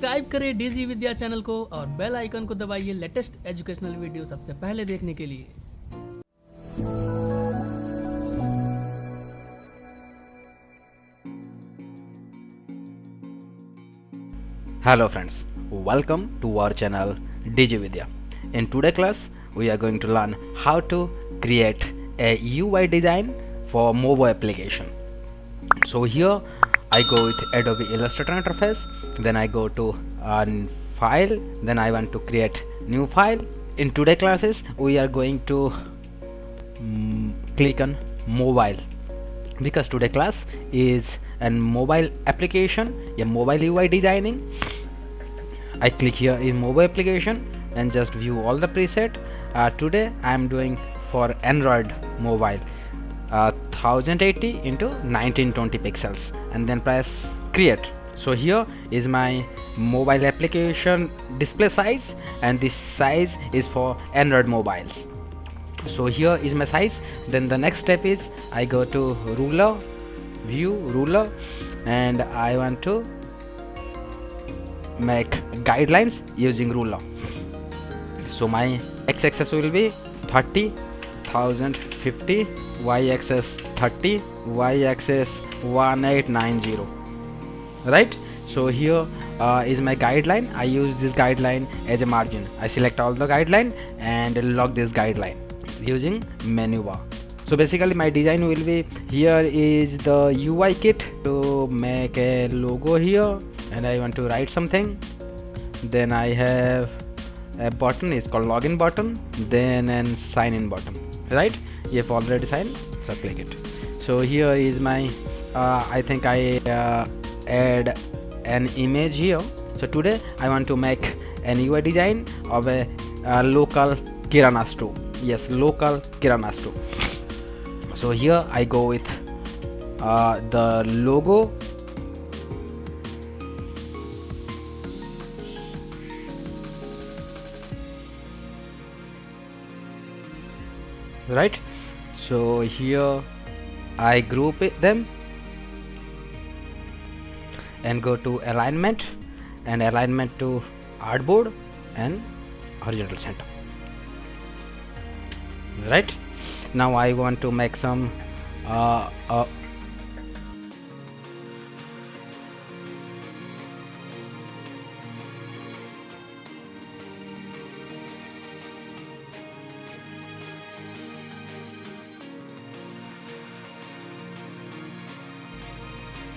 Subscribe करें डिजी विद्या channel को और बेल आइकन को दबाइए लेटेस्ट एजुकेशनल वीडियो सबसे पहले देखने के लिए। Hello friends, welcome to our channel Digividya. In today's class, we are going to learn how to create a UI design for mobile application. So here I go with Adobe Illustrator interface, then I go to file, then I want to create new file. In today's classes, we are going to click on mobile because today class is an mobile application, a mobile UI designing. I click here in mobile application and just view all the preset. Today I am doing for Android mobile 1080 into 1920 pixels and then press create. So here is my mobile application display size, and this size is for Android mobiles. So here is my size. Then the next step is I go to ruler, view ruler, and I want to make guidelines using ruler. So my x-axis will be 30, 1050, y-axis 30, y-axis 1890, right? So here is my guideline. I use this guideline as a margin. I select all the guideline and lock this guideline using menu bar. So basically my design will be, here is the UI kit to make a logo here, and I want to write something. Then I have a button, is called login button, then an sign in button, right? You have already signed, so click it. So here is my I think I add an image here. So today I want to make an UI design of a local Kirana store. Yes, local Kirana store. So here I go with the logo, right? So here I group them and go to alignment and alignment to artboard and horizontal center, right? Now I want to make some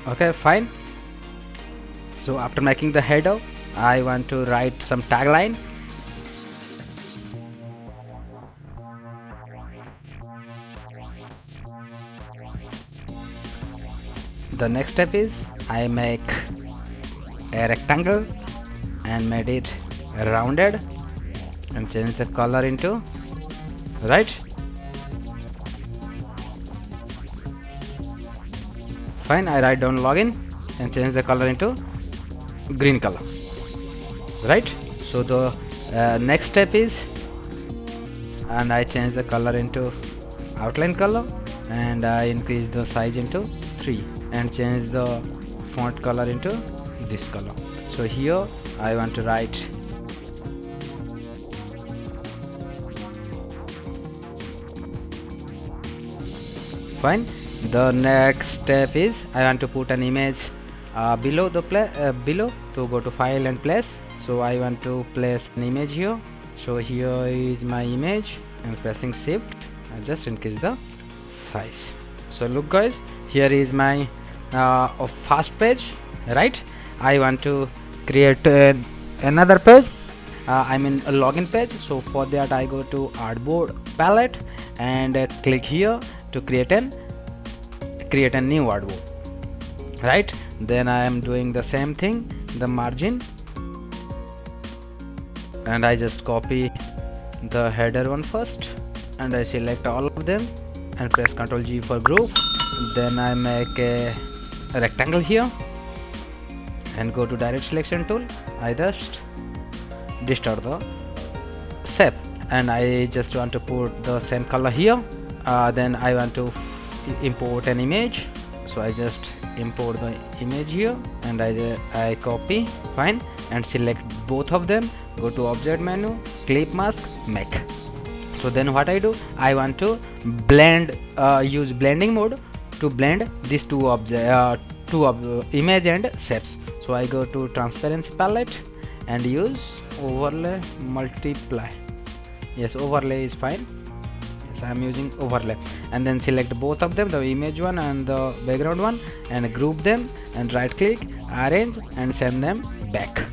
okay, fine. So after making the header, I want to write some tagline. The next step is I make a rectangle and made it rounded and change the color into, right? Fine, I write down login and change the color into green color, right? So the next step is, and I change the color into outline color and I increase the size into 3 and change the font color into this color. So here I want to write fine. The next step is I want to put an image below the below, to go to file and place. So I want to place an image here. So here is my image, and pressing shift I just increase the size. So look guys, here is my first page, right? I want to create another page, I mean a login page. So for that I go to artboard palette and click here to create a new artboard, right? Then I am doing the same thing, the margin, and I just copy the header one first and I select all of them and press Ctrl G for group. Then I make a rectangle here and go to direct selection tool. I just distort the shape and I just want to put the same color here. Then I want to import an image, so I just import the image here and I copy, fine, and select both of them, go to object menu, clip mask, make. So then what I do, I want to blend, use blending mode to blend these two image and shapes. So I go to transparency palette and use overlay multiply. Yes, overlay is fine. Yes, I am using overlay, and then select both of them, the image one and the background one, and group them and right click, arrange, and send them back.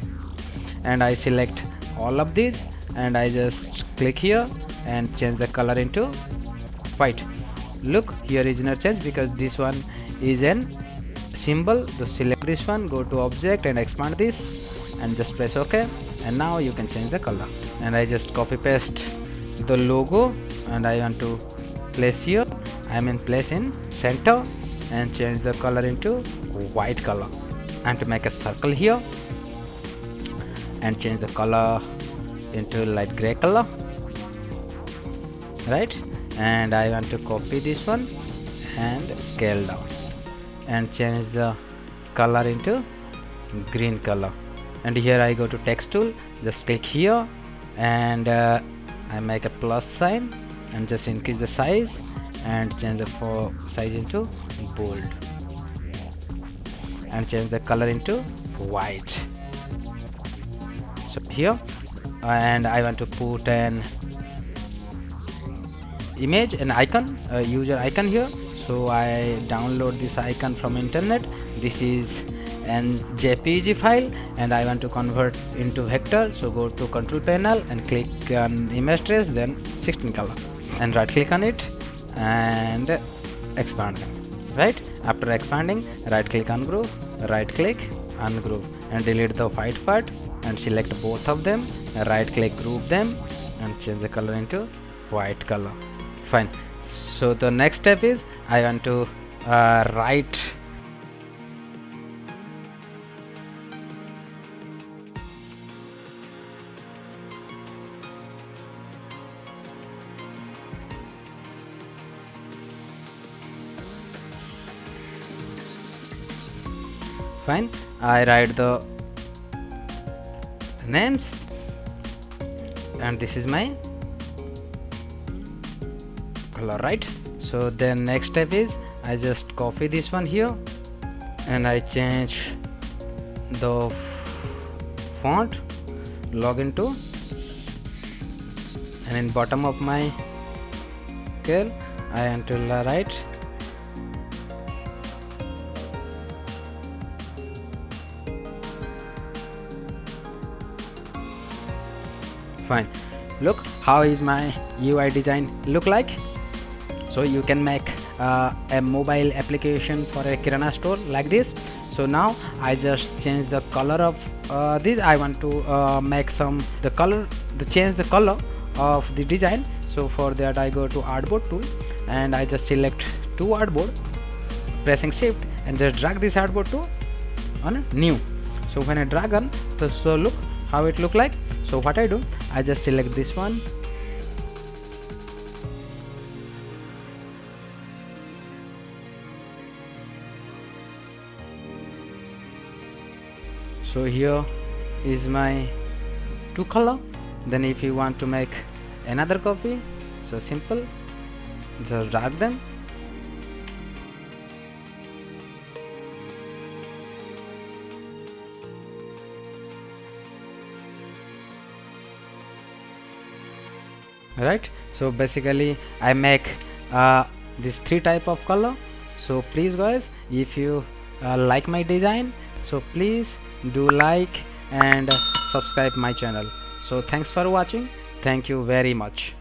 And I select all of these and I just click here and change the color into white. Look, here is no change because this one is an symbol. So select this one, go to object and expand this and just press OK, and now you can change the color. And I just copy paste the logo and I want to place here, I mean place in center, and change the color into white color, and to make a circle here and change the color into light gray color, right? And I want to copy this one and scale down and change the color into green color. And here I go to text tool, just click here and I make a plus sign and just increase the size and change the size into bold and change the color into white. So here, and I want to put an image, an icon, a user icon here. So I download this icon from internet. This is an JPG file and I want to convert into vector. So go to control panel and click on image trace, then 16 color, and right click on it and expand them. Right after expanding, right click ungroup, right click ungroup, and delete the white part and select both of them, right click group them and change the color into white color. Fine. So the next step is I want to write fine. I write the names and this is my color, right? So then next step is I just copy this one here and I change the font, login to, and in bottom of my scale I want to write fine. Look how is my UI design look like. So you can make a mobile application for a kirana store like this. So now I just change the color of this. I want to make change the color of the design. So for that I go to artboard tool and I just select two artboard, pressing shift, and just drag this artboard to on new. So when I drag on, so look how it look like. So what I do, I just select this one, so here is my two color. Then if you want to make another copy, so simple, just drag them, right? So basically I make this three type of color. So please guys, if you like my design, so please do like and subscribe my channel. So thanks for watching. Thank you very much.